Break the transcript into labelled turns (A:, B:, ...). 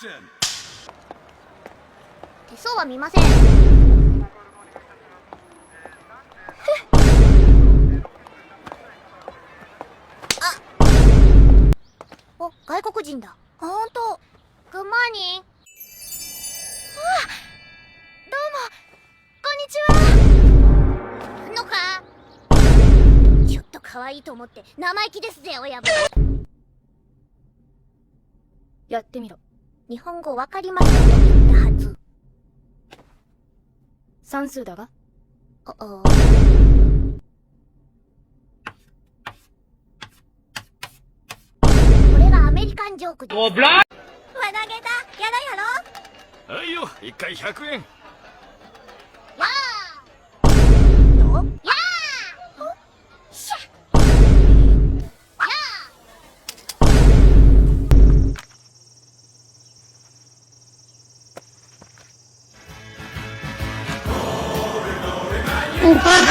A: 手相は見ません。お、外国人だ。ほんと。グッモーニング。どうも、こんにちは。のか。ちょっと可愛いと思って生意気ですぜ、親分。
B: やってみろ。
A: 日本語わかりませんと言ったはず。
B: 算数だが。
A: これがアメリカンジョークです。輪投げだ。やろ。
C: はいよ、1回100円。
A: やーよやーしゃやー